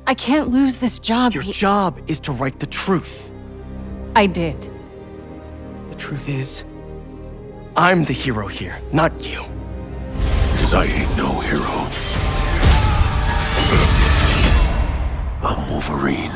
I can't lose this job. Your job is to write the truth. I did. The truth is, I'm the hero here, not you. Because I ain't no hero. I'm Wolverine.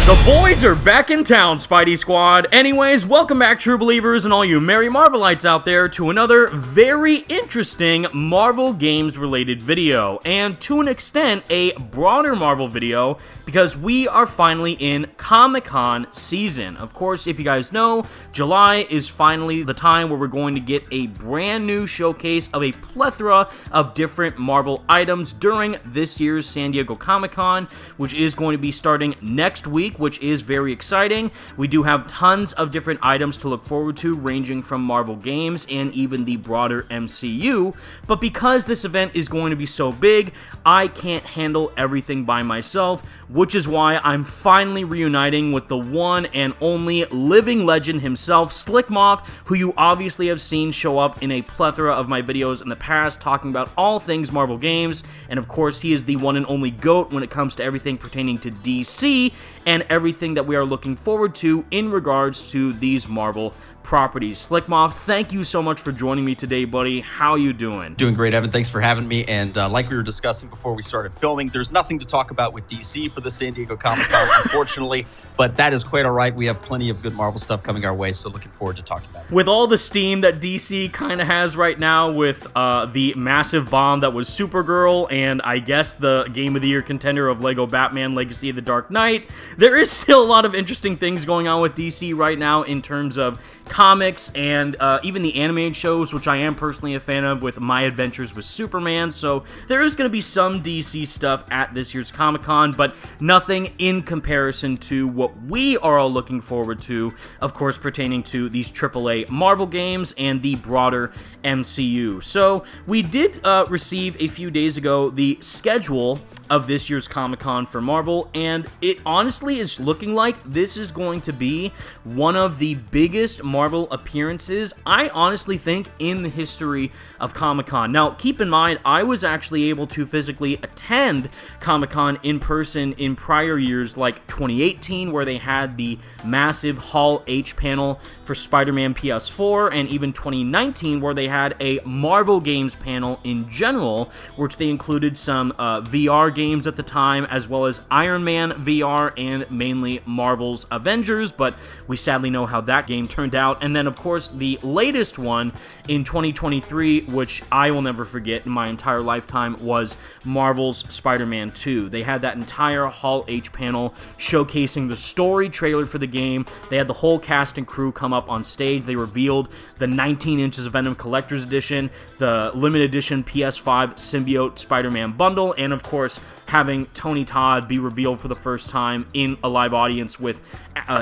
The boys are back in town, Spidey Squad. Anyways, welcome back, true believers and all you merry Marvelites out there, to another very interesting Marvel games related video, and to an extent, a broader Marvel video, because we are finally in Comic-Con season. Of course, if you guys know, July is finally the time where we're going to get a brand new showcase of a plethora of different Marvel items during this year's San Diego Comic-Con, which is going to be starting next week, which is very exciting. We do have tons of different items to look forward to, ranging from Marvel games and even the broader MCU, but because this event is going to be so big, I can't handle everything by myself, which is why I'm finally reuniting with the one and only living legend himself, Slickmoth, who you obviously have seen show up in a plethora of my videos in the past, talking about all things Marvel games, and of course he is the one and only GOAT when it comes to everything pertaining to DC, and everything that we are looking forward to in regards to these Marvel properties. Slickmoth, thank you so much for joining me today, buddy. How you doing? Doing great, Evan. Thanks for having me. And like we were discussing before we started filming, there's nothing to talk about with DC for the San Diego Comic-Con, unfortunately, but that is quite all right. We have plenty of good Marvel stuff coming our way, so looking forward to talking about it. With all the steam that DC kind of has right now with the massive bomb that was Supergirl and I guess the Game of the Year contender of Lego Batman Legacy of the Dark Knight, there is still a lot of interesting things going on with DC right now in terms of comics and even the animated shows, which I am personally a fan of, with My Adventures with Superman. So there is going to be some DC stuff at this year's Comic-Con, but nothing in comparison to what we are all looking forward to, of course, pertaining to these AAA Marvel games and the broader MCU. So we did receive a few days ago the schedule of this year's Comic-Con for Marvel, and it honestly is looking like this is going to be one of the biggest Marvel appearances, I honestly think, in the history of Comic-Con. Now, keep in mind, I was actually able to physically attend Comic-Con in person in prior years, like 2018, where they had the massive Hall H panel for Spider-Man PS4, and even 2019, where they had a Marvel games panel in general, which they included some VR games at the time, as well as Iron Man VR and mainly Marvel's Avengers, but we sadly know how that game turned out. And then, of course, the latest one in 2023, which I will never forget in my entire lifetime, was Marvel's Spider-Man 2. They had that entire Hall H panel showcasing the story trailer for the game. They had the whole cast and crew come up on stage. They revealed the 19 inches of Venom Collector's Edition, the limited edition PS5 Symbiote Spider-Man bundle, and of course, having Tony Todd be revealed for the first time in a live audience with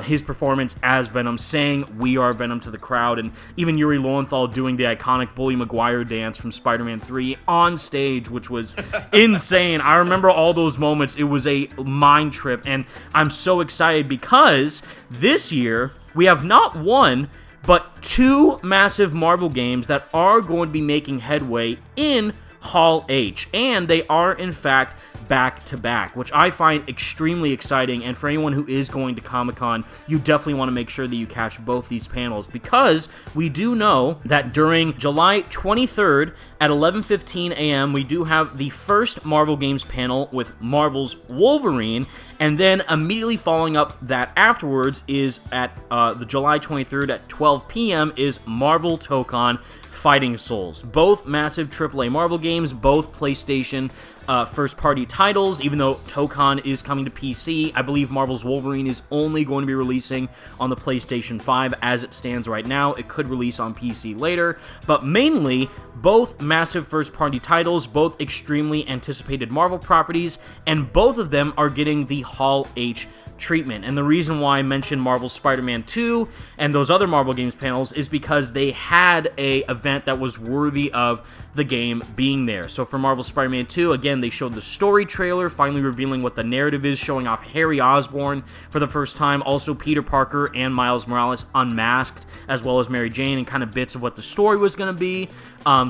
his performance as Venom, saying "We are Venom" to the crowd, and even Yuri Lowenthal doing the iconic Bully Maguire dance from Spider-Man 3 on stage, which was insane. I remember all those moments. It was a mind trip, and I'm so excited because this year we have not one, but two massive Marvel games that are going to be making headway in Hall H, and they are in fact back-to-back, which I find extremely exciting. And for anyone who is going to Comic-Con, you definitely want to make sure that you catch both these panels, because we do know that during July 23rd at 11:15 a.m. we do have the first Marvel Games panel with Marvel's Wolverine, and then immediately following up that afterwards is at the July 23rd at 12 p.m. is Marvel Tokon Fighting Souls. Both massive AAA Marvel games, both PlayStation first-party titles. Even though Tokon is coming to PC, I believe Marvel's Wolverine is only going to be releasing on the PlayStation 5 as it stands right now. It could release on PC later, but mainly both massive first-party titles, both extremely anticipated Marvel properties, and both of them are getting the Hall H treatment. And the reason why I mentioned Marvel's Spider-Man 2 and those other Marvel Games panels is because they had a event that was worthy of the game being there. So for Marvel's Spider-Man 2, again, they showed the story trailer, finally revealing what the narrative is, showing off Harry Osborn for the first time, also Peter Parker and Miles Morales unmasked, as well as Mary Jane, and kind of bits of what the story was going to be.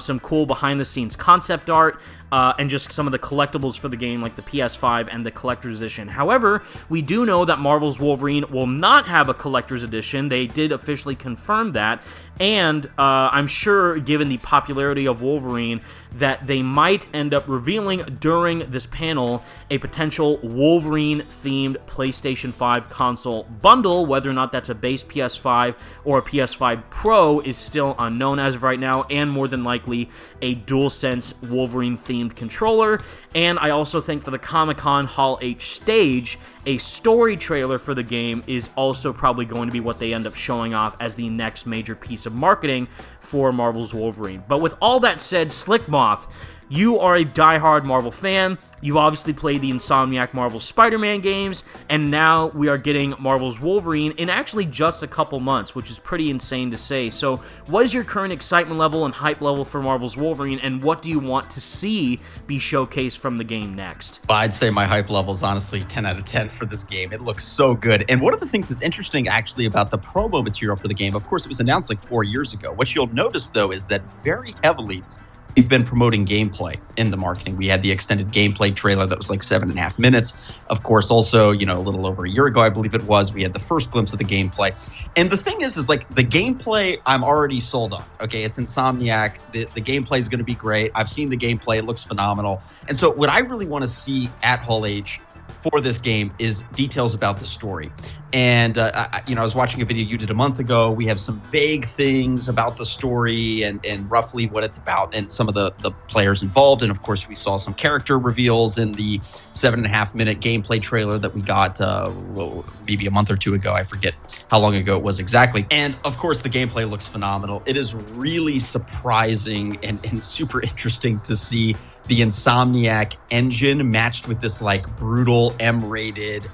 Some cool behind-the-scenes concept art. and just some of the collectibles for the game, like the PS5 and the Collector's Edition. However, we do know that Marvel's Wolverine will not have a Collector's Edition. They did officially confirm that, and I'm sure, given the popularity of Wolverine, that they might end up revealing during this panel a potential Wolverine-themed PlayStation 5 console bundle. Whether or not that's a base PS5 or a PS5 Pro is still unknown as of right now, and more than likely a DualSense Wolverine-themed controller. And I also think for the Comic-Con Hall H stage, a story trailer for the game is also probably going to be what they end up showing off as the next major piece of marketing for Marvel's Wolverine. But with all that said, Slickmoth, you are a diehard Marvel fan. You've obviously played the Insomniac Marvel Spider-Man games, and now we are getting Marvel's Wolverine in actually just a couple months, which is pretty insane to say. So what is your current excitement level and hype level for Marvel's Wolverine, and what do you want to see be showcased from the game next? Well, I'd say my hype level is honestly 10 out of 10 for this game. It looks so good. And one of the things that's interesting actually about the promo material for the game, of course, it was announced like 4 years ago. What you'll notice, though, is that very heavily we've been promoting gameplay in the marketing. We had the extended gameplay trailer that was like 7.5 minutes. Of course, also, you know, a little over a year ago, I believe it was, we had the first glimpse of the gameplay. And the thing is like the gameplay, I'm already sold on. Okay, it's Insomniac. The gameplay is going to be great. I've seen the gameplay. It looks phenomenal. And so what I really want to see at Hall H for this game is details about the story. And, I was watching a video you did a month ago. We have some vague things about the story and roughly what it's about and some of the players involved. And of course, we saw some character reveals in the 7.5 minute gameplay trailer that we got maybe a month or two ago. I forget how long ago it was exactly. And of course, the gameplay looks phenomenal. It is really surprising and super interesting to see the Insomniac engine matched with this like brutal M-rated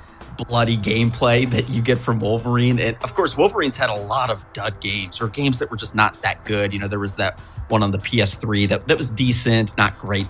bloody gameplay that you get from Wolverine. And of course, Wolverine's had a lot of dud games or games that were just not that good. You know, there was that one on the PS3 that was decent, not great.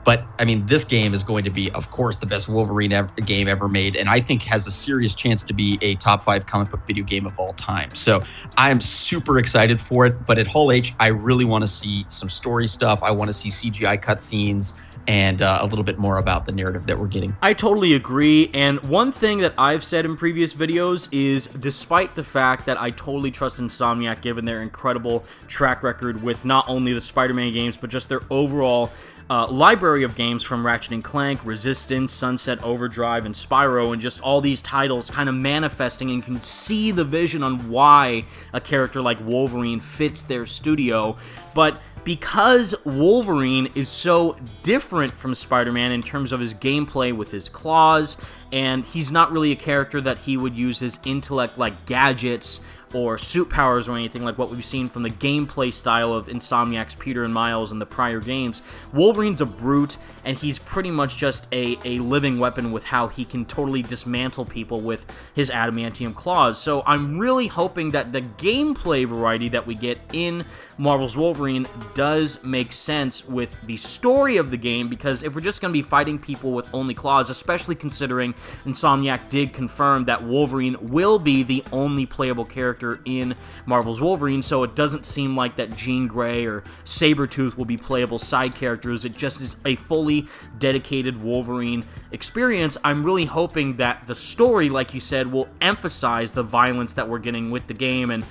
But I mean, this game is going to be, of course, the best Wolverine game ever made, and I think has a serious chance to be a top 5 comic book video game of all time. So I'm super excited for it. But at Hall H, I really want to see some story stuff. I want to see CGI cutscenes and a little bit more about the narrative that we're getting. I totally agree, and one thing that I've said in previous videos is, despite the fact that I totally trust Insomniac given their incredible track record with not only the Spider-Man games, but just their overall library of games from Ratchet & Clank, Resistance, Sunset Overdrive, and Spyro, and just all these titles kind of manifesting and can see the vision on why a character like Wolverine fits their studio. But because Wolverine is so different from Spider-Man in terms of his gameplay with his claws, and he's not really a character that he would use his intellect like gadgets or suit powers or anything like what we've seen from the gameplay style of Insomniac's Peter and Miles in the prior games. Wolverine's a brute, and he's pretty much just a living weapon with how he can totally dismantle people with his adamantium claws. So I'm really hoping that the gameplay variety that we get in Marvel's Wolverine does make sense with the story of the game, because if we're just going to be fighting people with only claws, especially considering Insomniac did confirm that Wolverine will be the only playable character in Marvel's Wolverine, so it doesn't seem like that Jean Grey or Sabretooth will be playable side characters. It just is a fully dedicated Wolverine experience. I'm really hoping that the story, like you said, will emphasize the violence that we're getting with the game, and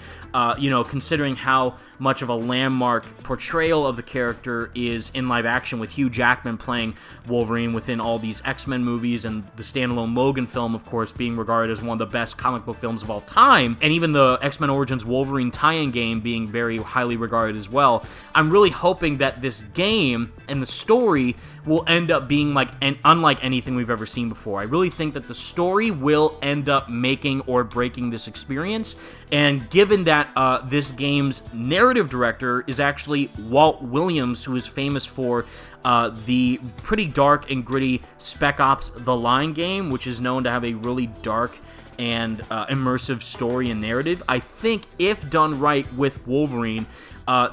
considering how much of a landmark portrayal of the character is in live action with Hugh Jackman playing Wolverine within all these X-Men movies, and the standalone Logan film, of course, being regarded as one of the best comic book films of all time, and even the X-Men Origins Wolverine tie-in game being very highly regarded as well. I'm really hoping that this game and the story will end up being unlike anything we've ever seen before. I really think that the story will end up making or breaking this experience, and given that this game's narrative director is actually Walt Williams, who is famous for the pretty dark and gritty Spec Ops: The Line game, which is known to have a really dark and immersive story and narrative, I think if done right with Wolverine,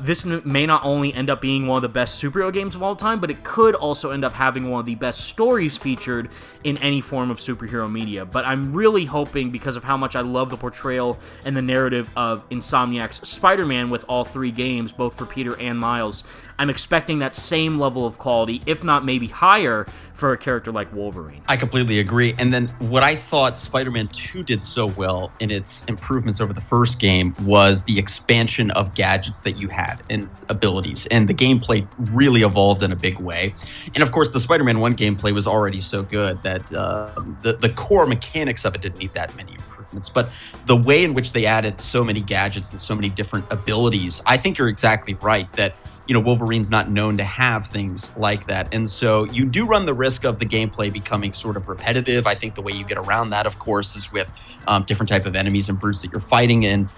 this may not only end up being one of the best superhero games of all time, but it could also end up having one of the best stories featured in any form of superhero media. But I'm really hoping, because of how much I love the portrayal and the narrative of Insomniac's Spider-Man with all 3 games, both for Peter and Miles, I'm expecting that same level of quality, if not maybe higher, for a character like Wolverine. I completely agree. And then what I thought Spider-Man 2 did so well in its improvements over the first game was the expansion of gadgets that you had and abilities. And the gameplay really evolved in a big way. And of course, the Spider-Man 1 gameplay was already so good that the core mechanics of it didn't need that many improvements. But the way in which they added so many gadgets and so many different abilities, I think you're exactly right that Wolverine's not known to have things like that. And so you do run the risk of the gameplay becoming sort of repetitive. I think the way you get around that, of course, is with different type of enemies and brutes that you're fighting and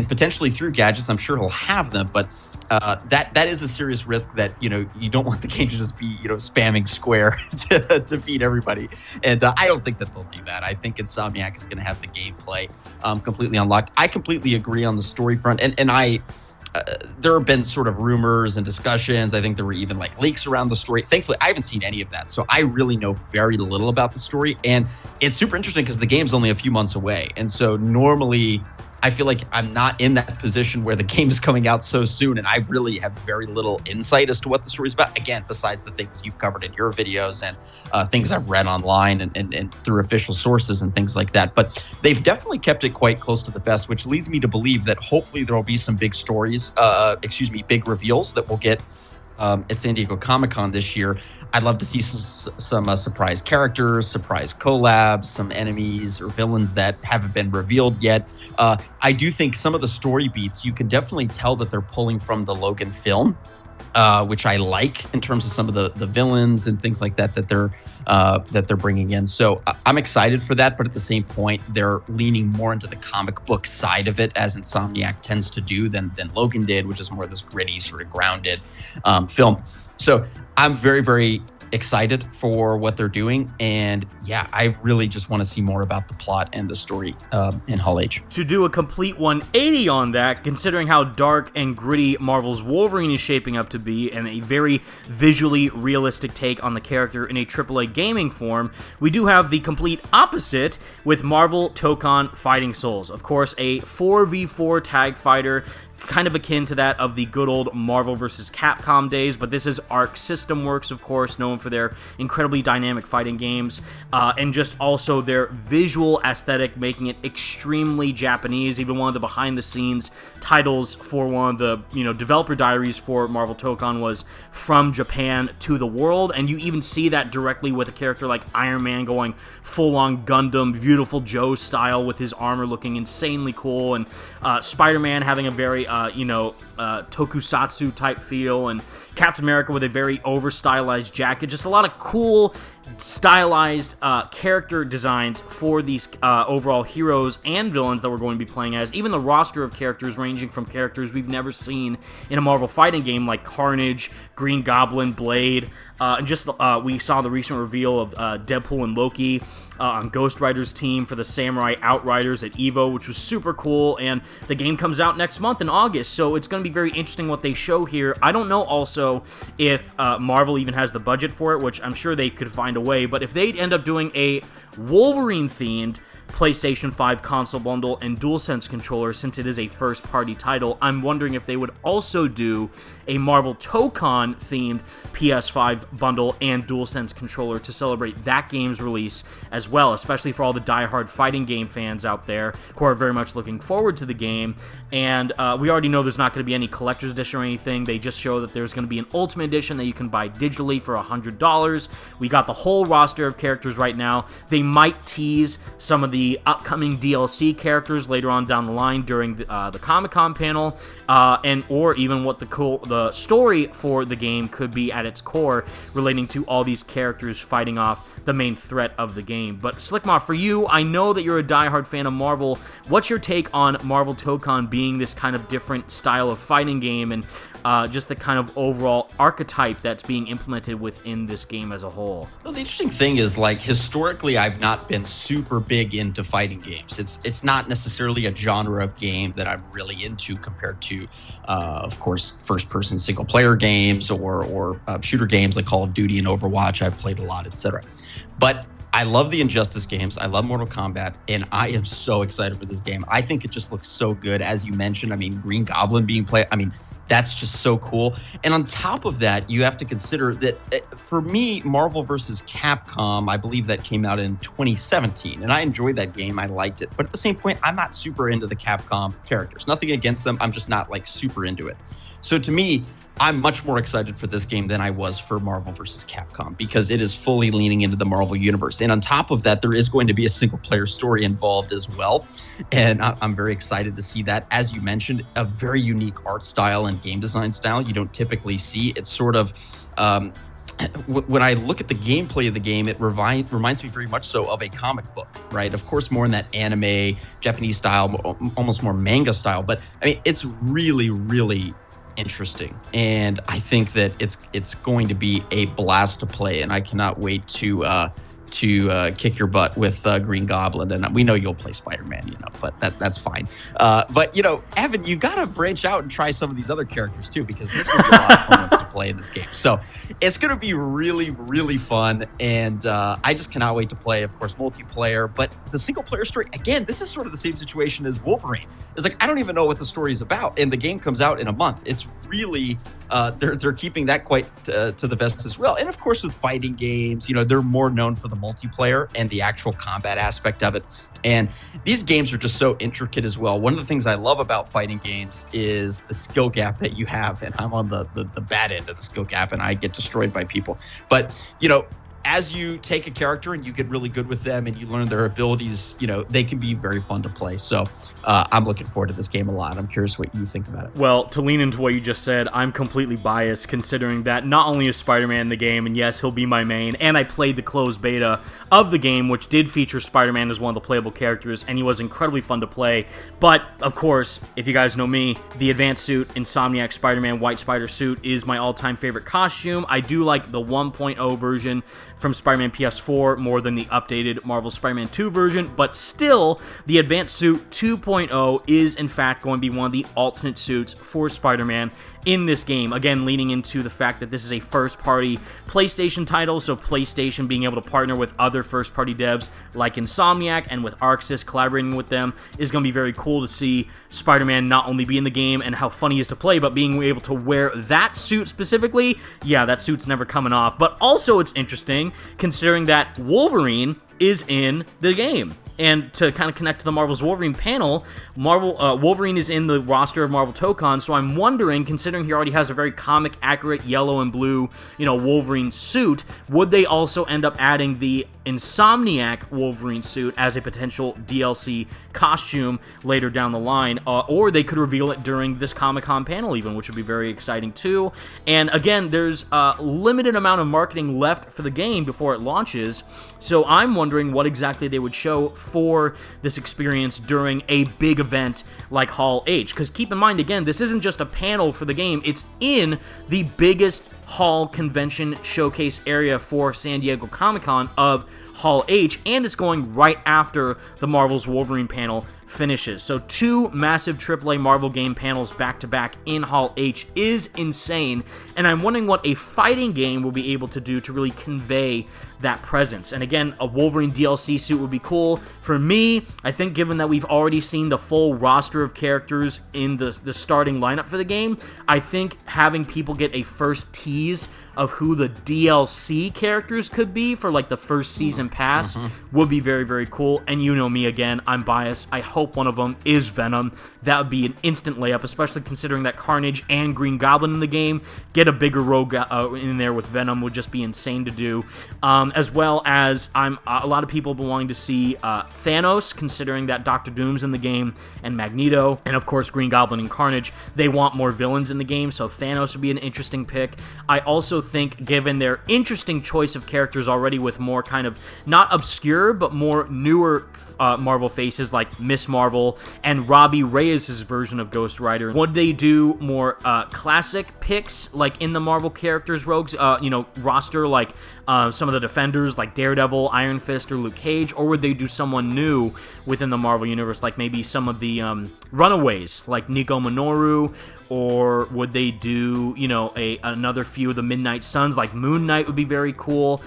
potentially through gadgets. I'm sure he'll have them, but that is a serious risk that, you don't want the game to just be, spamming square to feed everybody. And I don't think that they'll do that. I think Insomniac is going to have the gameplay completely unlocked. I completely agree on the story front. And there have been sort of rumors and discussions. I think there were even like leaks around the story. Thankfully, I haven't seen any of that. So I really know very little about the story. And it's super interesting because the game's only a few months away. And so normally I feel like I'm not in that position where the game is coming out so soon, and I really have very little insight as to what the story's about. Again, besides the things you've covered in your videos and things I've read online and through official sources and things like that. But they've definitely kept it quite close to the vest, which leads me to believe that hopefully there will be some big stories, big reveals that we'll get at San Diego Comic-Con this year. I'd love to see some surprise characters, surprise collabs, some enemies or villains that haven't been revealed yet. I do think some of the story beats, you can definitely tell that they're pulling from the Logan film, which I like in terms of some of the villains and things like that they're bringing in. So I'm excited for that, but at the same point, they're leaning more into the comic book side of it, as Insomniac tends to do than Logan did, which is more this gritty, sort of grounded film. So I'm very, very excited for what they're doing, and yeah, I really just want to see more about the plot and the story in Hall H. To do a complete 180 on that, considering how dark and gritty Marvel's Wolverine is shaping up to be, and a very visually realistic take on the character in a AAA gaming form, we do have the complete opposite with Marvel Tokon Fighting Souls. Of course, a 4v4 tag fighter, kind of akin to that of the good old Marvel vs. Capcom days, but this is Arc System Works, of course, known for their incredibly dynamic fighting games, and just also their visual aesthetic, making it extremely Japanese. Even one of the behind-the-scenes titles for one of the developer diaries for Marvel Tokon was From Japan to the World, and you even see that directly with a character like Iron Man going full-on Gundam, Beautiful Joe style, with his armor looking insanely cool, and Spider-Man having a very tokusatsu type feel, and Captain America with a very over-stylized jacket. Just a lot of cool, stylized character designs for these overall heroes and villains that we're going to be playing as. Even the roster of characters ranging from characters we've never seen in a Marvel fighting game like Carnage, Green Goblin, Blade, and just we saw the recent reveal of Deadpool and Loki on Ghost Rider's team for the Samurai Outriders at EVO, which was super cool, and the game comes out next month in August, so it's going to be very interesting what they show here. I don't know also if Marvel even has the budget for it, which I'm sure they could find a way, but if they end up doing a Wolverine-themed PlayStation 5 console bundle and DualSense controller, since it is a first-party title, I'm wondering if they would also do a Marvel Tokon-themed PS5 bundle and DualSense controller to celebrate that game's release as well, especially for all the die-hard fighting game fans out there who are very much looking forward to the game. And we already know there's not going to be any collector's edition or anything. They just show that there's going to be an Ultimate Edition that you can buy digitally for $100. We got the whole roster of characters right now. They might tease some of the upcoming DLC characters later on down the line during the Comic-Con panel, or even what the story for the game could be at its core, relating to all these characters fighting off the main threat of the game. But Slickma, for you, I know that you're a diehard fan of Marvel. What's your take on Marvel Tokon being this kind of different style of fighting game, and just the kind of overall archetype that's being implemented within this game as a whole? Well, the interesting thing is, like, historically, I've not been super big into fighting games. It's not necessarily a genre of game that I'm really into compared to, of course, first-person single-player games or shooter games like Call of Duty and Overwatch. I've played a lot, etc. But I love the Injustice games. I love Mortal Kombat, and I am so excited for this game. I think it just looks so good, as you mentioned. I mean, Green Goblin being played. I mean, that's just so cool. And on top of that, you have to consider that for me, Marvel vs. Capcom, I believe that came out in 2017, and I enjoyed that game. I liked it. But at the same point, I'm not super into the Capcom characters. Nothing against them. I'm just not like super into it. So to me, I'm much more excited for this game than I was for Marvel vs. Capcom because it is fully leaning into the Marvel universe. And on top of that, there is going to be a single player story involved as well. And I'm very excited to see that. As you mentioned, a very unique art style and game design style you don't typically see. It's sort of, when I look at the gameplay of the game, it reminds me very much so of a comic book, right? Of course, more in that anime, Japanese style, almost more manga style. But I mean, it's really, really interesting, and I think that it's going to be a blast to play, and I cannot wait to kick your butt with Green Goblin. And we know you'll play Spider-Man, but that's fine. But Evan, you got to branch out and try some of these other characters too, because there's going to be a lot of fun ones to play in this game. So it's going to be really, really fun, and I just cannot wait to play. Of course, multiplayer, but the single player story. Again, this is sort of the same situation as Wolverine. It's like I don't even know what the story is about, and the game comes out in a month. It's really they're keeping that quite to the vest as well. And of course, with fighting games, they're more known for the multiplayer and the actual combat aspect of it. And these games are just so intricate as well. One of the things I love about fighting games is the skill gap that you have. And I'm on the bad end of the skill gap, and I get destroyed by people. But, as you take a character and you get really good with them and you learn their abilities, they can be very fun to play. So I'm looking forward to this game a lot. I'm curious what you think about it. Well, to lean into what you just said, I'm completely biased considering that not only is Spider-Man in the game, and yes, he'll be my main, and I played the closed beta of the game, which did feature Spider-Man as one of the playable characters, and he was incredibly fun to play. But, of course, if you guys know me, the Advanced Suit, Insomniac Spider-Man White Spider suit is my all-time favorite costume. I do like the 1.0 version from Spider-Man PS4 more than the updated Marvel Spider-Man 2 version, but still, the Advanced Suit 2.0 is in fact going to be one of the alternate suits for Spider-Man in this game. Again, leaning into the fact that this is a first-party PlayStation title, so PlayStation being able to partner with other first-party devs like Insomniac and with Arxis collaborating with them is going to be very cool to see Spider-Man not only be in the game and how fun he is to play, but being able to wear that suit specifically. Yeah, that suit's never coming off. But also it's interesting considering that Wolverine is in the game. And to kind of connect to the Marvel's Wolverine panel, Wolverine is in the roster of Marvel Tokon, so I'm wondering, considering he already has a very comic-accurate yellow and blue, Wolverine suit, would they also end up adding the Insomniac Wolverine suit as a potential DLC costume later down the line, or they could reveal it during this Comic-Con panel even, which would be very exciting too. And again, there's a limited amount of marketing left for the game before it launches, so I'm wondering what exactly they would show for this experience during a big event like Hall H. Because keep in mind, again, this isn't just a panel for the game, it's in the biggest hall convention showcase area for San Diego Comic-Con of Hall H, and it's going right after the Marvel's Wolverine panel finishes. So 2 massive AAA Marvel game panels back-to-back in Hall H is insane, and I'm wondering what a fighting game will be able to do to really convey that presence. And again, a Wolverine DLC suit would be cool. For me, I think given that we've already seen the full roster of characters in the starting lineup for the game, I think having people get a first tease of who the DLC characters could be for like the first season pass would be very, very cool. And you know me again, I'm biased. I hope one of them is Venom. That would be an instant layup, especially considering that Carnage and Green Goblin in the game. Get a bigger rogue in there with Venom would just be insane to do. As well as a lot of people have been wanting to see Thanos, considering that Doctor Doom's in the game, and Magneto, and of course Green Goblin and Carnage. They want more villains in the game, so Thanos would be an interesting pick. I also think, given their interesting choice of characters already with more kind of, not obscure, but more newer Marvel faces like Miss Miss Marvel and Robbie Reyes' version of Ghost Rider? Would they do more classic picks, like in the Marvel characters rogues, roster, like some of the Defenders, like Daredevil, Iron Fist, or Luke Cage? Or would they do someone new within the Marvel Universe, like maybe some of the Runaways, like Nico Minoru? Or would they do, another few of the Midnight Suns, like Moon Knight would be very cool.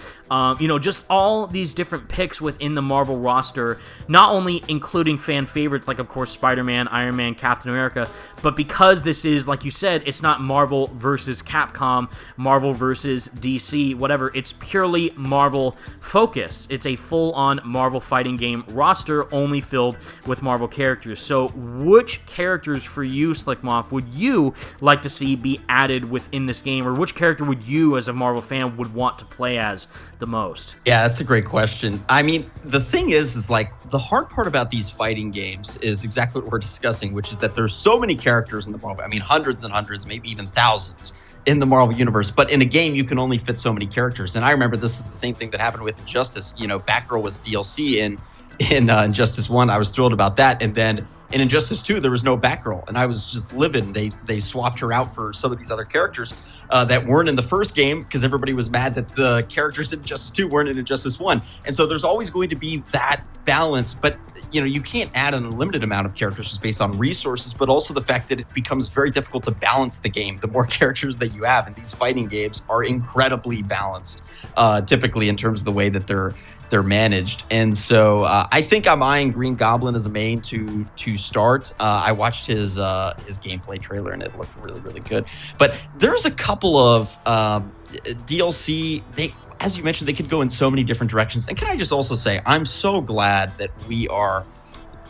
Just all these different picks within the Marvel roster, not only including fan favorites like, of course, Spider-Man, Iron Man, Captain America, but because this is, like you said, it's not Marvel versus Capcom, Marvel versus DC, whatever. It's purely Marvel focused. It's a full-on Marvel fighting game roster only filled with Marvel characters. So which characters for you, Slickmoff, would you like to see be added within this game, or which character would you as a Marvel fan would want to play as the most? Yeah, that's a great question. I mean, the thing is like the hard part about these fighting games is exactly what we're discussing, which is that there's so many characters in the Marvel, hundreds and hundreds, maybe even thousands in the Marvel universe, but in a game you can only fit so many characters. And I remember this is the same thing that happened with Injustice. Batgirl was DLC in Injustice 1. I was thrilled about that, and then in Injustice 2, there was no Batgirl, and I was just livid. They swapped her out for some of these other characters that weren't in the first game because everybody was mad that the characters in Injustice 2 weren't in Injustice 1. And so there's always going to be that balance, but you can't add an unlimited amount of characters just based on resources, but also the fact that it becomes very difficult to balance the game the more characters that you have. And these fighting games are incredibly balanced, typically in terms of the way that they're managed. And so I think I'm eyeing Green Goblin as a main to start. I watched his gameplay trailer and it looked really, really good. But there's a couple of DLC. As you mentioned, they could go in so many different directions. And can I just also say, I'm so glad that we are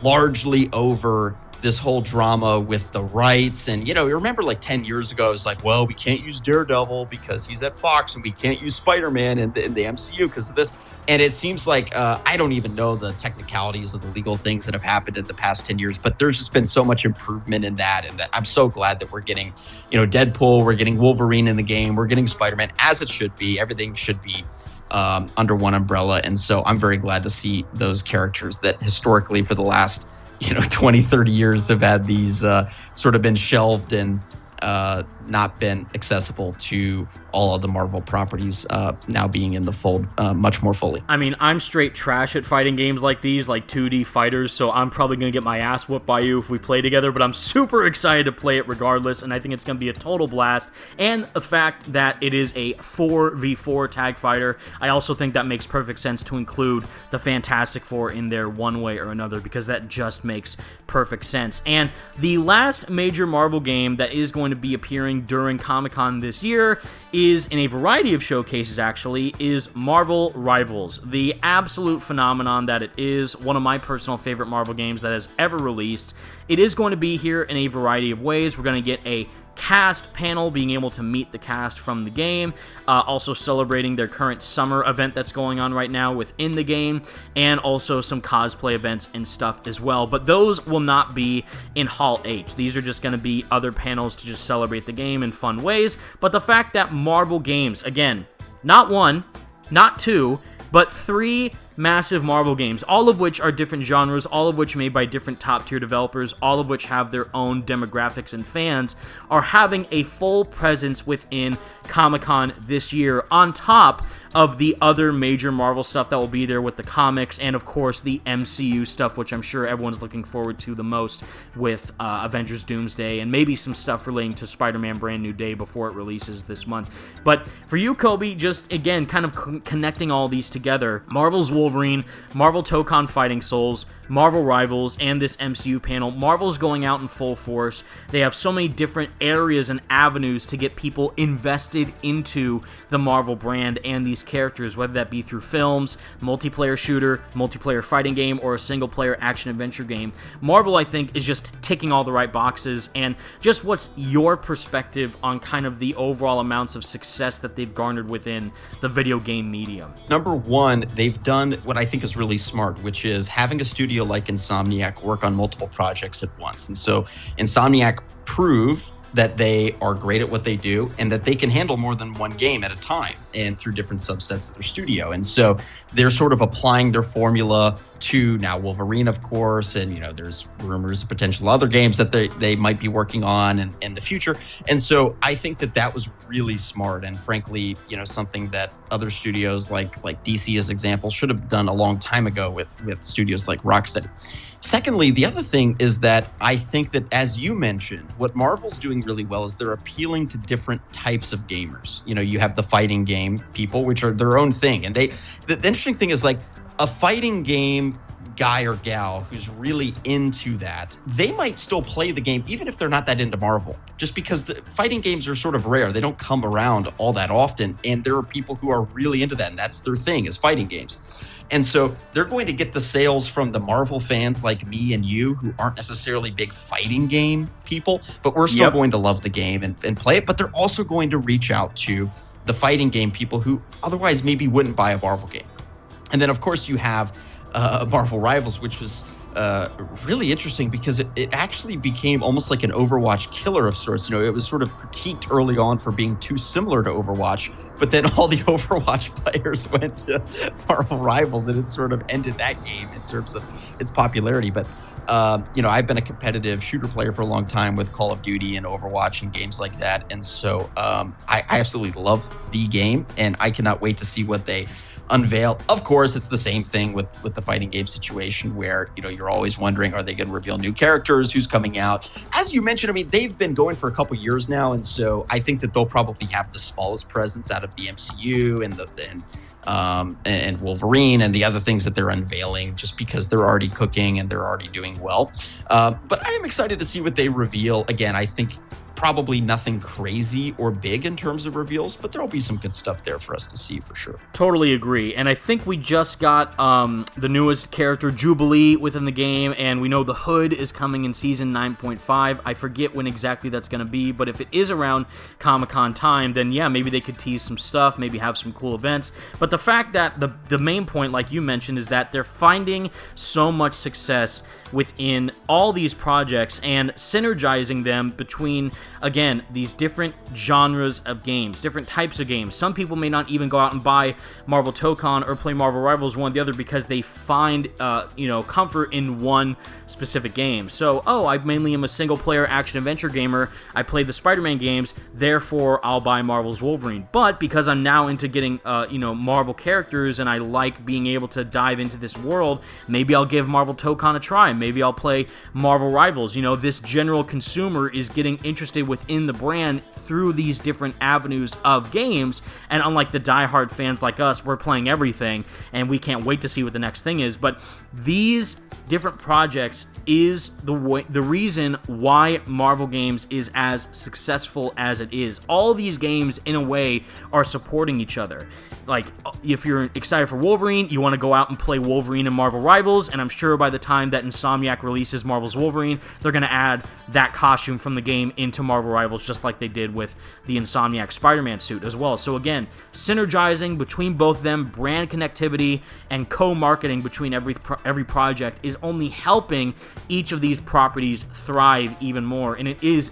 largely over this whole drama with the rights. And, you remember like 10 years ago, it was like, well, we can't use Daredevil because he's at Fox, and we can't use Spider-Man in the MCU because of this. And it seems like, I don't even know the technicalities of the legal things that have happened in the past 10 years, but there's just been so much improvement in that. And that I'm so glad that we're getting, Deadpool, we're getting Wolverine in the game, we're getting Spider-Man, as it should be. Everything should be under one umbrella. And so I'm very glad to see those characters that historically for the last 20, 30 years have had these sort of been shelved and not been accessible to all of the Marvel properties now being in the fold much more fully. I mean, I'm straight trash at fighting games like these, like 2D fighters, so I'm probably going to get my ass whooped by you if we play together, but I'm super excited to play it regardless, and I think it's going to be a total blast. And the fact that it is a 4v4 tag fighter, I also think that makes perfect sense to include the Fantastic Four in there one way or another, because that just makes perfect sense. And the last major Marvel game that is going to be appearing during Comic-Con this year is, in a variety of showcases actually, is Marvel Rivals. The absolute phenomenon that it is, one of my personal favorite Marvel games that has ever released. It is going to be here in a variety of ways. We're going to get a cast panel, being able to meet the cast from the game, also celebrating their current summer event that's going on right now within the game, and also some cosplay events and stuff as well. But those will not be in Hall H. These are just going to be other panels to just celebrate the game in fun ways. But the fact that Marvel games, again, not one, not two, but three massive Marvel games, all of which are different genres, all of which made by different top-tier developers, all of which have their own demographics and fans, are having a full presence within Comic-Con this year, on top of the other major Marvel stuff that will be there with the comics, and of course the MCU stuff, which I'm sure everyone's looking forward to the most, with Avengers Doomsday, and maybe some stuff relating to Spider-Man Brand New Day before it releases this month. But for you, Kobe, just again, kind of connecting all these together, Marvel's Wolverine, Marvel Tokon Fighting Souls, Marvel Rivals, and this MCU panel, Marvel's going out in full force. They have so many different areas and avenues to get people invested into the Marvel brand and these characters, whether that be through films, multiplayer shooter, multiplayer fighting game, or a single-player action-adventure game. Marvel, I think, is just ticking all the right boxes. And just what's your perspective on kind of the overall amounts of success that they've garnered within the video game medium? Number one, they've done what I think is really smart, which is having a studio like Insomniac work on multiple projects at once. And so Insomniac prove that they are great at what they do and that they can handle more than one game at a time and through different subsets of their studio. And so they're sort of applying their formula to now Wolverine, of course, and there's rumors of potential other games that they might be working on in the future. And so I think that was really smart, and frankly, something that other studios like DC as example should have done a long time ago with studios like Rocksteady. Secondly, the other thing is that I think that, as you mentioned, what Marvel's doing really well is they're appealing to different types of gamers. You have the fighting game people, which are their own thing. And the interesting thing is, like, a fighting game guy or gal who's really into that, they might still play the game even if they're not that into Marvel, just because the fighting games are sort of rare. They don't come around all that often, and there are people who are really into that, and that's their thing, is fighting games. And so they're going to get the sales from the Marvel fans like me and you, who aren't necessarily big fighting game people, but we're still going to love the game and play it. But they're also going to reach out to the fighting game people who otherwise maybe wouldn't buy a Marvel game. And then, of course, you have Marvel Rivals, which was really interesting because it actually became almost like an Overwatch killer of sorts. It was sort of critiqued early on for being too similar to Overwatch, but then all the Overwatch players went to Marvel Rivals, and it sort of ended that game in terms of its popularity. But I've been a competitive shooter player for a long time with Call of Duty and Overwatch and games like that, and so I absolutely love the game, and I cannot wait to see what they unveil. Of course, it's the same thing with the fighting game situation where, you're always wondering, are they going to reveal new characters? Who's coming out? As you mentioned, I mean, they've been going for a couple years now, and so I think that they'll probably have the smallest presence out of the MCU and Wolverine and the other things that they're unveiling, just because they're already cooking and they're already doing well. But I am excited to see what they reveal. Again, I think probably nothing crazy or big in terms of reveals, but there'll be some good stuff there for us to see for sure. Totally agree. And I think we just got the newest character, Jubilee, within the game, and we know the Hood is coming in Season 9.5. I forget when exactly that's going to be, but if it is around Comic-Con time, then yeah, maybe they could tease some stuff, maybe have some cool events. But the fact that the main point, like you mentioned, is that they're finding so much success within all these projects and synergizing them between, again, these different genres of games, different types of games. Some people may not even go out and buy Marvel Tokon or play Marvel Rivals one or the other because they find, comfort in one specific game. So, I mainly am a single-player action-adventure gamer. I play the Spider-Man games, therefore I'll buy Marvel's Wolverine. But because I'm now into getting, Marvel characters and I like being able to dive into this world, maybe I'll give Marvel Tokon a try. Maybe I'll play Marvel Rivals. This general consumer is getting interested within the brand through these different avenues of games, and unlike the diehard fans like us, we're playing everything, and we can't wait to see what the next thing is. But these different projects is the reason why Marvel games is as successful as it is. All these games, in a way, are supporting each other. Like, if you're excited for Wolverine, you want to go out and play Wolverine and Marvel Rivals, and I'm sure by the time that Insomniac releases Marvel's Wolverine, they're going to add that costume from the game into Marvel Rivals, just like they did with the Insomniac Spider-Man suit as well. So again, synergizing between both of them, brand connectivity, and co-marketing between every project is only helping each of these properties thrive even more. And it is,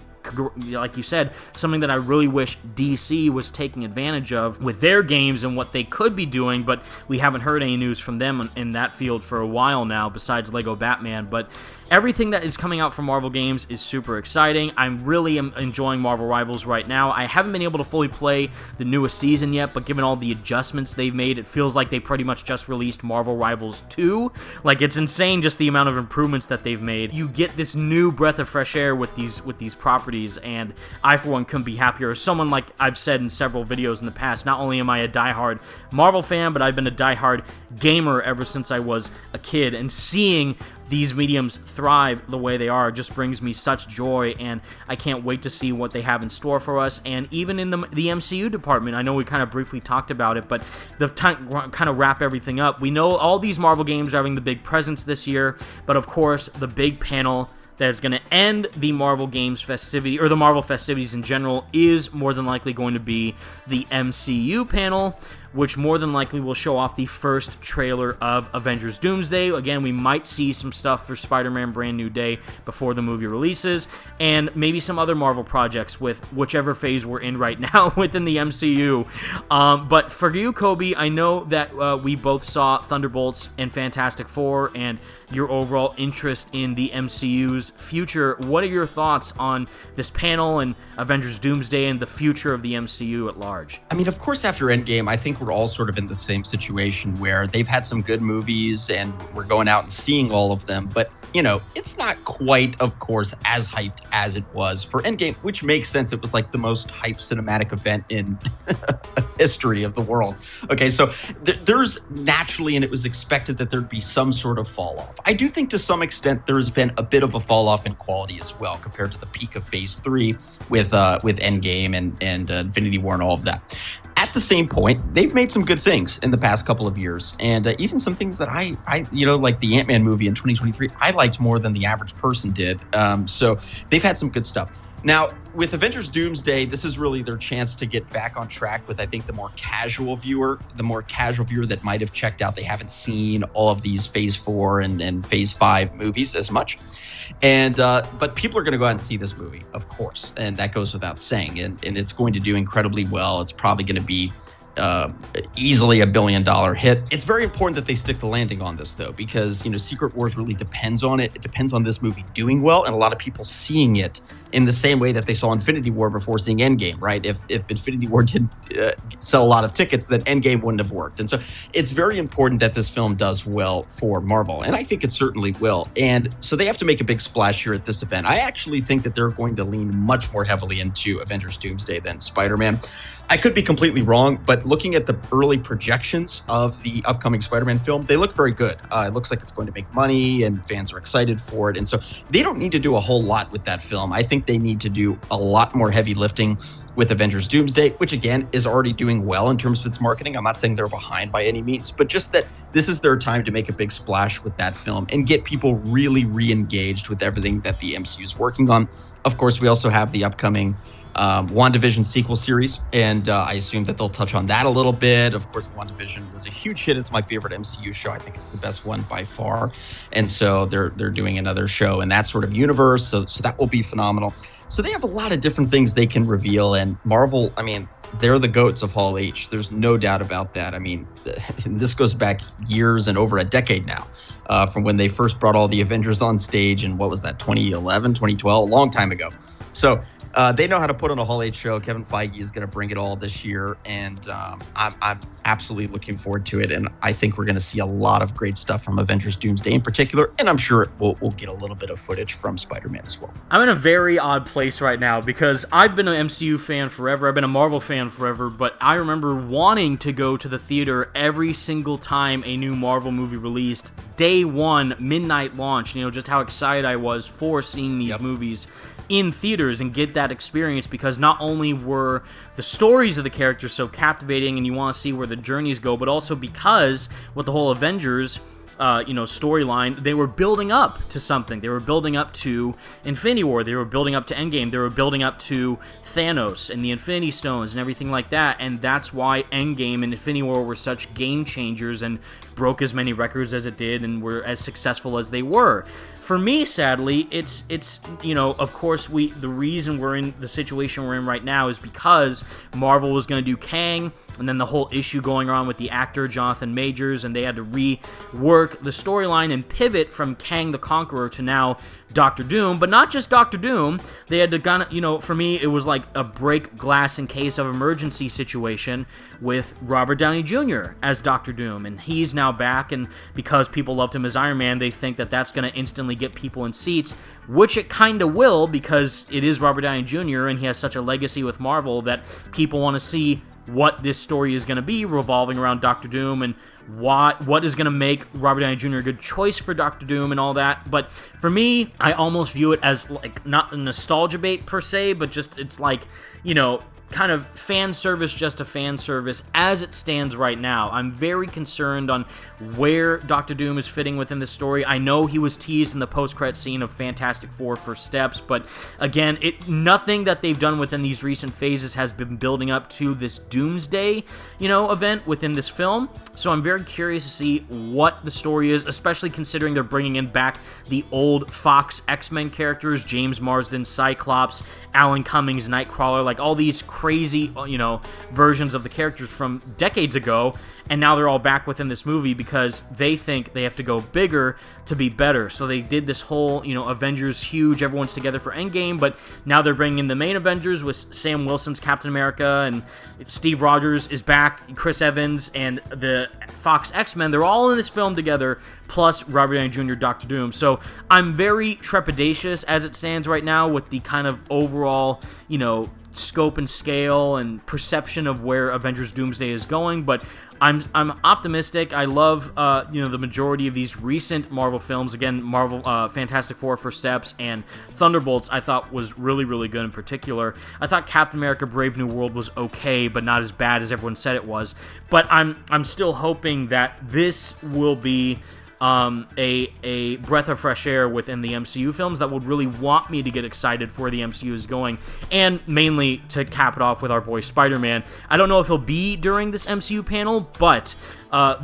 like you said, something that I really wish DC was taking advantage of with their games and what they could be doing, but we haven't heard any news from them in that field for a while now, besides Lego Batman. But everything that is coming out from Marvel games is super exciting. I'm really enjoying Marvel Rivals right now. I haven't been able to fully play the newest season yet, but given all the adjustments they've made, it feels like they pretty much just released Marvel Rivals 2. Like, it's insane just the amount of improvements that they've made. You get this new breath of fresh air with these properties, and I, for one, couldn't be happier. As someone, like I've said in several videos in the past, not only am I a diehard Marvel fan, but I've been a diehard gamer ever since I was a kid, and seeing these mediums thrive the way they are just brings me such joy, and I can't wait to see what they have in store for us. And even in the MCU department, I know we kind of briefly talked about it, but the time kind of wrap everything up. We know all these Marvel games are having the big presence this year, but of course, the big panel that is going to end the Marvel games festivity, or the Marvel festivities in general, is more than likely going to be the MCU panel, which more than likely will show off the first trailer of Avengers Doomsday. Again, we might see some stuff for Spider-Man Brand New Day before the movie releases, and maybe some other Marvel projects with whichever phase we're in right now within the MCU. But for you, Kobe, I know that we both saw Thunderbolts and Fantastic Four, and your overall interest in the MCU's future. What are your thoughts on this panel and Avengers Doomsday and the future of the MCU at large? I mean, of course, after Endgame, I think we're all sort of in the same situation where they've had some good movies and we're going out and seeing all of them. But, you know, it's not quite, of course, as hyped as it was for Endgame, which makes sense. It was like the most hyped cinematic event in history of the world. Okay, so there's naturally, and it was expected that there'd be some sort of fall off. I do think to some extent there's been a bit of a fall off in quality as well compared to the peak of Phase 3 with Endgame and Infinity War and all of that. At the same point, they've made some good things in the past couple of years, and even some things that I like the Ant-Man movie in 2023, I liked more than the average person did. So they've had some good stuff. Now, with Avengers Doomsday, this is really their chance to get back on track with, I think, the more casual viewer that might have checked out. They haven't seen all of these Phase 4 and Phase 5 movies as much. And but people are going to go out and see this movie, of course, and that goes without saying. And it's going to do incredibly well. It's probably going to be easily $1 billion hit. It's very important that they stick the landing on this, though, because, you know, Secret Wars really depends on it. It depends on this movie doing well and a lot of people seeing it in the same way that they saw Infinity War before seeing Endgame, right? If Infinity War didn't sell a lot of tickets, then Endgame wouldn't have worked. And so it's very important that this film does well for Marvel, and I think it certainly will. And so they have to make a big splash here at this event. I actually think that they're going to lean much more heavily into Avengers Doomsday than Spider-Man. I could be completely wrong, but looking at the early projections of the upcoming Spider-Man film, they look very good. It looks like it's going to make money and fans are excited for it. And so they don't need to do a whole lot with that film. I think they need to do a lot more heavy lifting with Avengers Doomsday, which again is already doing well in terms of its marketing. I'm not saying they're behind by any means, but just that this is their time to make a big splash with that film and get people really re-engaged with everything that the MCU is working on. Of course, we also have the upcoming WandaVision sequel series, and I assume that they'll touch on that a little bit. Of course, WandaVision was a huge hit. It's my favorite MCU show. I think it's the best one by far. And so they're doing another show in that sort of universe. So that will be phenomenal. So they have a lot of different things they can reveal. And Marvel, I mean, they're the goats of Hall H. There's no doubt about that. I mean, this goes back years and over a decade now, from when they first brought all the Avengers on stage in, what was that, 2011, 2012, a long time ago. So they know how to put on a Hall H show. Kevin Feige is going to bring it all this year, and I'm absolutely looking forward to it. And I think we're going to see a lot of great stuff from Avengers Doomsday in particular, and I'm sure we'll get a little bit of footage from Spider-Man as well. I'm in a very odd place right now because I've been an MCU fan forever. I've been a Marvel fan forever, but I remember wanting to go to the theater every single time a new Marvel movie released. Day one, midnight launch, you know, just how excited I was for seeing these movies in theaters and get that experience, because not only were the stories of the characters so captivating and you want to see where the journeys go, but also because with the whole Avengers storyline, they were building up to something. They were building up to Infinity War. They were building up to Endgame. They were building up to Thanos and the Infinity Stones and everything like that. And that's why Endgame and Infinity War were such game changers and broke as many records as it did and were as successful as they were. For me, sadly, it's of course, the reason we're in the situation we're in right now is because Marvel was going to do Kang, and then the whole issue going on with the actor Jonathan Majors, and they had to rework the storyline and pivot from Kang the Conqueror to now Doctor Doom. But not just Doctor Doom, they had to for me, it was like a break glass in case of emergency situation with Robert Downey Jr. as Doctor Doom, and he's now back, and because people loved him as Iron Man, they think that that's going to instantly get people in seats, which it kind of will, because it is Robert Downey Jr. and he has such a legacy with Marvel that people want to see what this story is going to be revolving around Doctor Doom and what is going to make Robert Downey Jr. a good choice for Doctor Doom and all that. But for me, I almost view it as like not a nostalgia bait per se, but just it's like, kind of fan service just a fan service as it stands right now. I'm very concerned on where Doctor Doom is fitting within the story. I know he was teased in the post-credit scene of Fantastic Four First Steps, but again, nothing that they've done within these recent phases has been building up to this Doomsday, event within this film. So I'm very curious to see what the story is, especially considering they're bringing in back the old Fox X-Men characters, James Marsden, Cyclops, Alan Cummings, Nightcrawler, like all these crazy, versions of the characters from decades ago, and now they're all back within this movie because they think they have to go bigger to be better. So they did this whole, Avengers huge, everyone's together for Endgame, but now they're bringing in the main Avengers with Sam Wilson's Captain America, and Steve Rogers is back, Chris Evans, and the Fox X-Men. They're all in this film together, plus Robert Downey Jr., Doctor Doom. So I'm very trepidatious as it stands right now with the kind of overall, scope and scale and perception of where Avengers Doomsday is going, but I'm optimistic. I love the majority of these recent Marvel films. Again, Marvel Fantastic Four First Steps and Thunderbolts I thought was really, really good in particular. I thought Captain America Brave New World was okay, but not as bad as everyone said it was. But I'm still hoping that this will be a breath of fresh air within the MCU films that would really want me to get excited for where the MCU is going, and mainly to cap it off with our boy Spider-Man. I don't know if he'll be during this MCU panel, but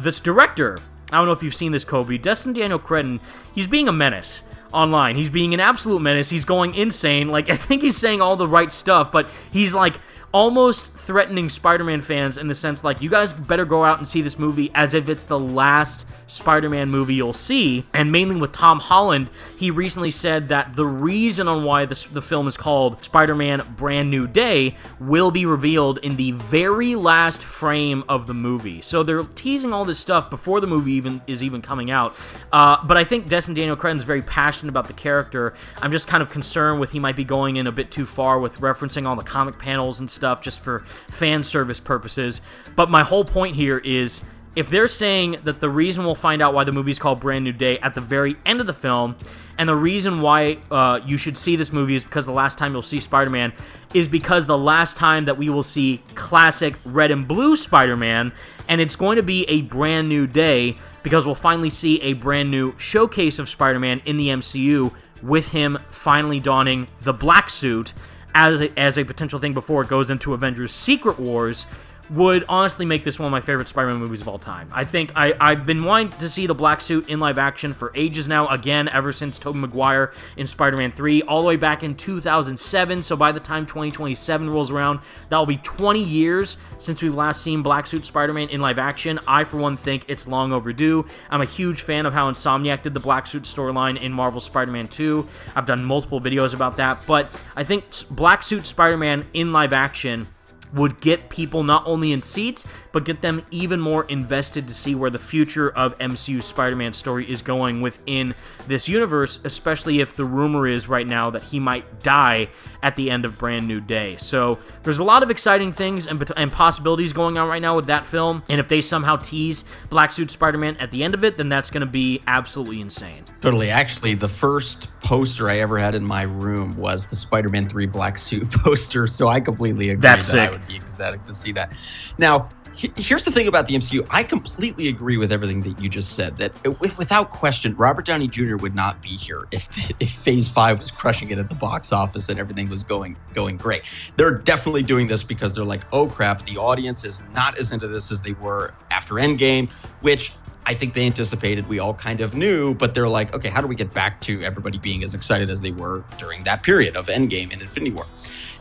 this director, I don't know if you've seen this, Kobe, Destin Daniel Cretton, he's being a menace online. He's being an absolute menace. He's going insane. Like, I think he's saying all the right stuff, but he's like almost threatening Spider-Man fans in the sense like, you guys better go out and see this movie as if it's the last Spider-Man movie you'll see. And mainly with Tom Holland, he recently said that the reason on why the film is called Spider-Man Brand New Day will be revealed in the very last frame of the movie. So they're teasing all this stuff before the movie is even coming out. But I think Destin Daniel Cretton's very passionate about the character. I'm just kind of concerned with he might be going in a bit too far with referencing all the comic panels and stuff just for fan service purposes. But my whole point here is, if they're saying that the reason we'll find out why the movie's called Brand New Day at the very end of the film, and the reason why you should see this movie is because the last time you'll see Spider-Man is because the last time that we will see classic red and blue Spider-Man, and it's going to be a brand new day because we'll finally see a brand new showcase of Spider-Man in the MCU with him finally donning the black suit as a potential thing before it goes into Avengers Secret Wars, would honestly make this one of my favorite Spider-Man movies of all time. I think I've been wanting to see the black suit in live action for ages now, again, ever since Tobey Maguire in Spider-Man 3, all the way back in 2007, so by the time 2027 rolls around, that will be 20 years since we've last seen black suit Spider-Man in live action. I, for one, think it's long overdue. I'm a huge fan of how Insomniac did the black suit storyline in Marvel's Spider-Man 2. I've done multiple videos about that, but I think black suit Spider-Man in live action would get people not only in seats, but get them even more invested to see where the future of MCU Spider-Man story is going within this universe, especially if the rumor is right now that he might die at the end of Brand New Day. So there's a lot of exciting things and possibilities going on right now with that film, and if they somehow tease Black Suit Spider-Man at the end of it, then that's going to be absolutely insane. Totally. Actually, the first poster I ever had in my room was the Spider-Man 3 Black Suit poster, so I completely agree That's that sick. I would be ecstatic to see that. Now, here's the thing about the MCU. I completely agree with everything that you just said, that without question, Robert Downey Jr. would not be here if Phase 5 was crushing it at the box office and everything was going great. They're definitely doing this because they're like, oh crap, the audience is not as into this as they were after Endgame, which I think they anticipated, we all kind of knew, but they're like, okay, how do we get back to everybody being as excited as they were during that period of Endgame and Infinity War?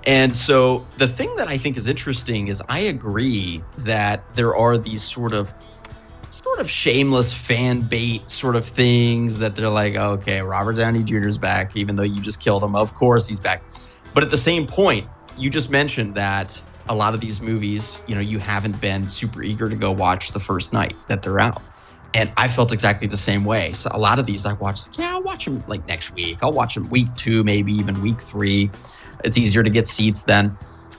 And so the thing that I think is interesting is I agree that there are these sort of shameless fan bait sort of things that they're like, okay, Robert Downey Jr. is back, even though you just killed him. Of course he's back. But at the same point, you just mentioned that a lot of these movies, you haven't been super eager to go watch the first night that they're out. And I felt exactly the same way. So a lot of these I watched, I'll watch them like next week. I'll watch them week 2, maybe even week 3. It's easier to get seats then.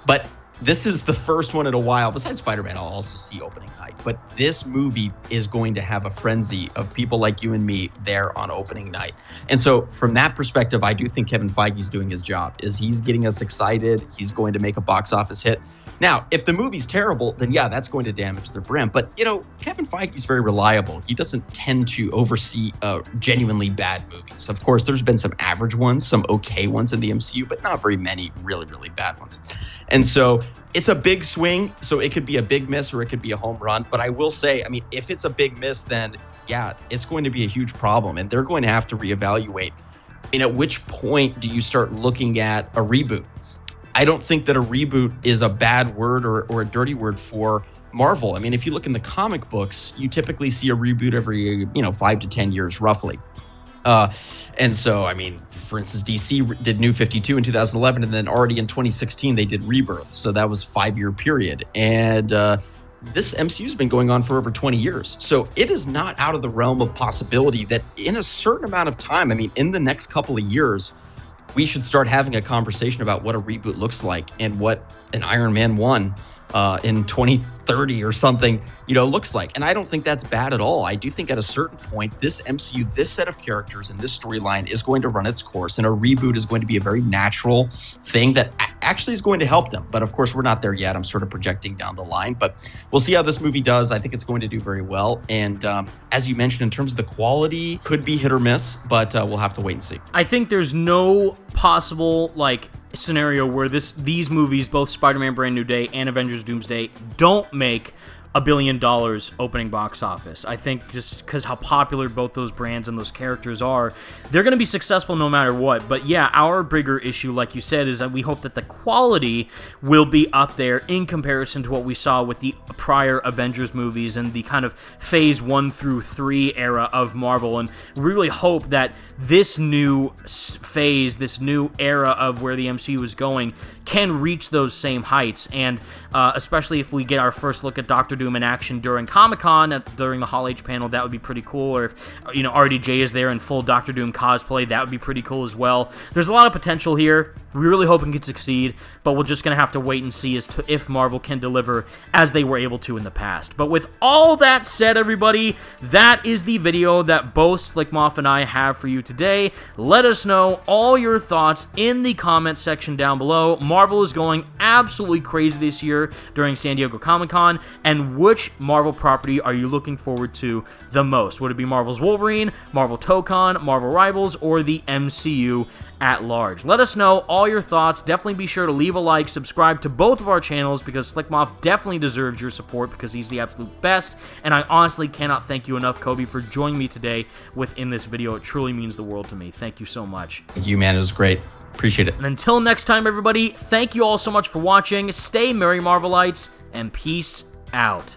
But this is the first one in a while, besides Spider-Man, I'll also see opening night. But this movie is going to have a frenzy of people like you and me there on opening night. And so from that perspective, I do think Kevin Feige's doing his job, is he's getting us excited. He's going to make a box office hit. Now, if the movie's terrible, then yeah, that's going to damage their brand. But, you know, Kevin Feige's very reliable. He doesn't tend to oversee genuinely bad movies. Of course, there's been some average ones, some okay ones in the MCU, but not very many really, really bad ones. And so it's a big swing, so it could be a big miss or it could be a home run. But I will say, I mean, if it's a big miss, then yeah, it's going to be a huge problem. And they're going to have to reevaluate. I mean, at which point do you start looking at a reboot? I don't think that a reboot is a bad word or a dirty word for Marvel. I mean, if you look in the comic books, you typically see a reboot every, 5 to 10 years, roughly. And so, I mean, for instance, DC did New 52 in 2011, and then already in 2016, they did Rebirth. So that was a 5-year period. And this MCU's been going on for over 20 years. So it is not out of the realm of possibility that in a certain amount of time, I mean, in the next couple of years, we should start having a conversation about what a reboot looks like and what an Iron Man 1 in 2030 or something, looks like. And I don't think that's bad at all. I do think at a certain point, this MCU, this set of characters and this storyline is going to run its course, and a reboot is going to be a very natural thing that actually is going to help them. But of course, we're not there yet. I'm sort of projecting down the line, but we'll see how this movie does. I think it's going to do very well. And as you mentioned, in terms of the quality, could be hit or miss, but we'll have to wait and see. I think there's no possible, scenario where these movies, both Spider-Man Brand New Day and Avengers Doomsday, don't make $1 billion opening box office. I think just because how popular both those brands and those characters are, they're going to be successful no matter what. But yeah, our bigger issue, like you said, is that we hope that the quality will be up there in comparison to what we saw with the prior Avengers movies and the kind of phase 1 through 3 era of Marvel. And we really hope that this new phase, this new era of where the MCU is going, can reach those same heights. And especially if we get our first look at Doctor Doom in action during Comic-Con, during the Hall H panel, that would be pretty cool. Or if, RDJ is there in full Doctor Doom cosplay, that would be pretty cool as well. There's a lot of potential here. We really hope it can succeed, but we're just going to have to wait and see as to if Marvel can deliver as they were able to in the past. But with all that said, everybody, that is the video that both Slickmoff and I have for you today. Let us know all your thoughts in the comment section down below. Marvel is going absolutely crazy this year during San Diego Comic-Con, and which Marvel property are you looking forward to the most? Would it be Marvel's Wolverine, Marvel Tokon, Marvel Rivals, or the MCU at large? Let us know all your thoughts. Definitely be sure to leave a like, subscribe to both of our channels, because Slickmoff definitely deserves your support because he's the absolute best, and I honestly cannot thank you enough, Kobe, for joining me today within this video. It truly means the world to me. Thank you so much. Thank you, man. It was great. Appreciate it. And until next time, everybody, thank you all so much for watching. Stay merry, Marvelites, and peace out.